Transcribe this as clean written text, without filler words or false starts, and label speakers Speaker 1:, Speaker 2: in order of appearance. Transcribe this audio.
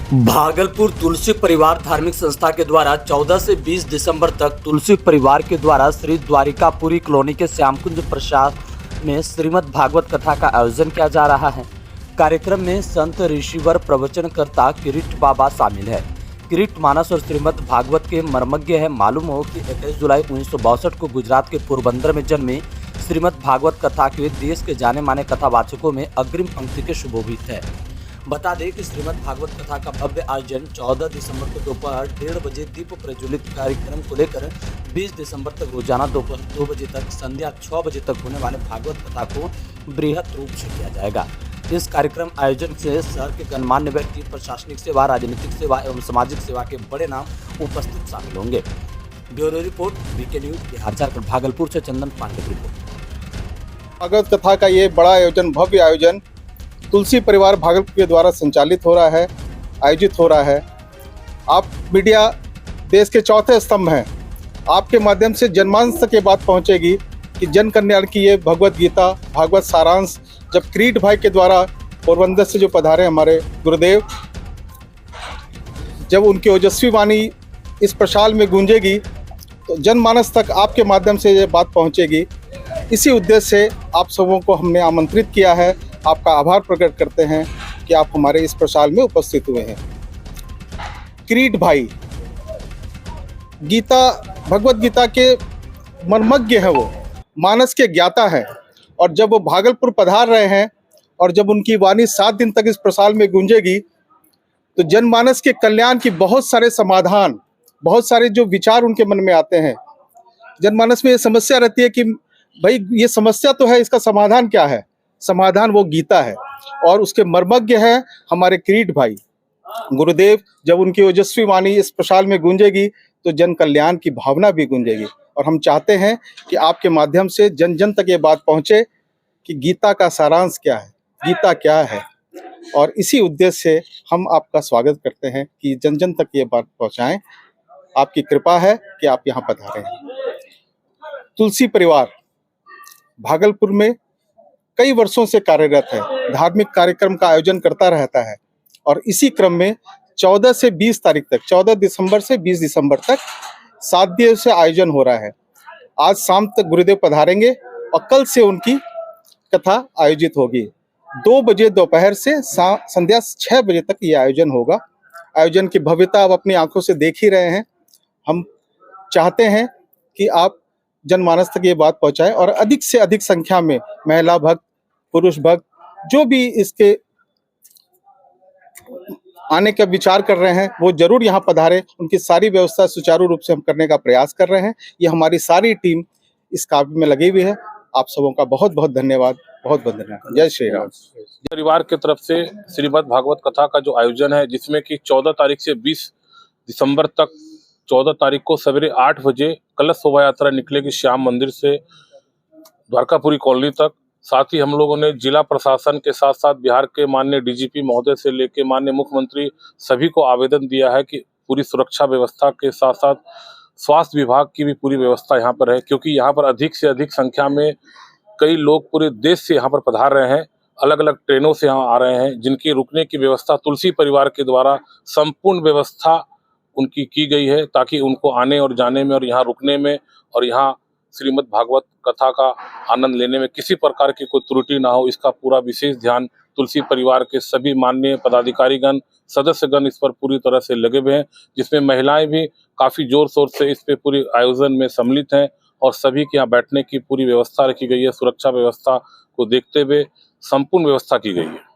Speaker 1: भागलपुर तुलसी परिवार धार्मिक संस्था के द्वारा 14 से 20 दिसंबर तक तुलसी परिवार के द्वारा श्री द्वारिकापुरी कॉलोनी के श्यामकुंज प्रसाद में श्रीमद् भागवत कथा का आयोजन किया जा रहा है। कार्यक्रम में संत ऋषिवर प्रवचनकर्ता किरीट बाबा शामिल है। किरीट मानस और श्रीमद् भागवत के मर्मज्ञ है। मालूम हो कि 21 जुलाई 1962 को गुजरात के पोरबंदर में जन्मे श्रीमद् भागवत कथा के देश के जाने माने कथावाचकों में अग्रिम पंक्ति के शुभोभित है। बता दें कि श्रीमद् भागवत कथा का भव्य आयोजन 14 दिसंबर को दोपहर 1:30 बजे दीप प्रज्वलित कार्यक्रम को लेकर 20 दिसंबर तक रोजाना दोपहर 2 बजे तक संध्या 6 बजे तक होने वाले भागवत कथा को बृहद रूप से किया जाएगा। इस कार्यक्रम आयोजन से शहर के गणमान्य व्यक्ति, प्रशासनिक सेवा, राजनीतिक सेवा एवं सामाजिक सेवा के बड़े नाम उपस्थित शामिल होंगे। Bureau report, V K news, Bihar Jharkhand. Bhagalpur से चंदन पांडे की रिपोर्ट।
Speaker 2: भागवत कथा का ये बड़ा आयोजन, भव्य आयोजन तुलसी परिवार भागलपुर के द्वारा संचालित हो रहा है, आयोजित हो रहा है। आप मीडिया देश के चौथे स्तंभ हैं। आपके माध्यम से जनमानस तक ये बात पहुंचेगी कि जन कल्याण की ये भगवत गीता, भागवत सारांश जब किरीट भाई के द्वारा पोरबंदर से जो पधारे हमारे गुरुदेव, जब उनकी ओजस्वी वाणी इस प्रसाल में गूंजेगी तो जनमानस तक आपके माध्यम से ये बात पहुंचेगी। इसी उद्देश्य से आप सबों को हमने आमंत्रित किया है। आपका आभार प्रकट करते हैं कि आप हमारे इस प्रसाल में उपस्थित हुए हैं। किरीट भाई गीता, भगवत गीता के मर्मज्ञ हैं, वो मानस के ज्ञाता हैं। और जब वो भागलपुर पधार रहे हैं और जब उनकी वाणी 7 दिन तक इस प्रसाल में गूंजेगी तो जनमानस के कल्याण की बहुत सारे समाधान, बहुत सारे जो विचार उनके मन में आते हैं। जनमानस में ये समस्या रहती है कि भाई ये समस्या तो है, इसका समाधान क्या है? समाधान वो गीता है और उसके मर्मज्ञ है हमारे किरीट भाई गुरुदेव। जब उनकी ओजस्वी वाणी इस प्रसाल में गूंजेगी तो जन कल्याण की भावना भी गूंजेगी। और हम चाहते हैं कि आपके माध्यम से जन जन तक ये बात पहुंचे कि गीता का सारांश क्या है, गीता क्या है। और इसी उद्देश्य से हम आपका स्वागत करते हैं कि जन जन तक ये बात पहुंचाएं। आपकी कृपा है कि आप यहाँ पधारे हैं। तुलसी परिवार भागलपुर में कई वर्षों से कार्यरत है, धार्मिक कार्यक्रम का आयोजन करता रहता है। और इसी क्रम में 14 से 20 तारीख तक, 14 दिसंबर से 20 दिसंबर तक 7 दिवसीय आयोजन हो रहा है। आज शाम तक गुरुदेव पधारेंगे और कल से उनकी कथा आयोजित होगी। 2 बजे दोपहर से संध्या 6 बजे तक ये आयोजन होगा। आयोजन की भव्यता आप अपनी आंखों से देख ही रहे हैं। हम चाहते हैं कि आप जनमानस तक ये बात पहुंचाएं और अधिक से अधिक संख्या में महिला भक्त, पुरुष भक्त जो भी इसके आने का विचार कर रहे हैं वो जरूर यहाँ पधारे। उनकी सारी व्यवस्था सुचारू रूप से हम करने का प्रयास कर रहे हैं। ये हमारी सारी टीम इस कार्य में लगी हुई है। आप सबों का बहुत बहुत धन्यवाद, बहुत बहुत धन्यवाद। जय श्री राम।
Speaker 3: परिवार की तरफ से श्रीमद् भागवत कथा का जो आयोजन है, जिसमें कि 14 तारीख से 20 दिसंबर तक, 14 तारीख को सवेरे 8 बजे कलश शोभा यात्रा निकलेगी श्याम मंदिर से द्वारकापुरी कॉलोनी तक। साथ ही हम लोगों ने जिला प्रशासन के साथ साथ बिहार के माननीय डीजीपी महोदय से लेकर माननीय मुख्यमंत्री सभी को आवेदन दिया है कि पूरी सुरक्षा व्यवस्था के साथ साथ स्वास्थ्य विभाग की भी पूरी व्यवस्था यहाँ पर है, क्योंकि यहाँ पर अधिक से अधिक संख्या में कई लोग पूरे देश से यहाँ पर पधार रहे हैं, अलग अलग ट्रेनों से यहाँ आ रहे हैं, जिनकी रुकने की व्यवस्था तुलसी परिवार के द्वारा संपूर्ण व्यवस्था उनकी की गई है, ताकि उनको आने और जाने में और यहाँ रुकने में और यहाँ श्रीमद् भागवत कथा का आनंद लेने में किसी प्रकार की कोई त्रुटि ना हो। इसका पूरा विशेष ध्यान तुलसी परिवार के सभी माननीय पदाधिकारीगण, सदस्यगण इस पर पूरी तरह से लगे हुए हैं, जिसमें महिलाएं भी काफी जोर शोर से इस पे पूरी आयोजन में सम्मिलित हैं। और सभी के यहाँ बैठने की पूरी व्यवस्था रखी गई है। सुरक्षा व्यवस्था को देखते हुए संपूर्ण व्यवस्था की गई है।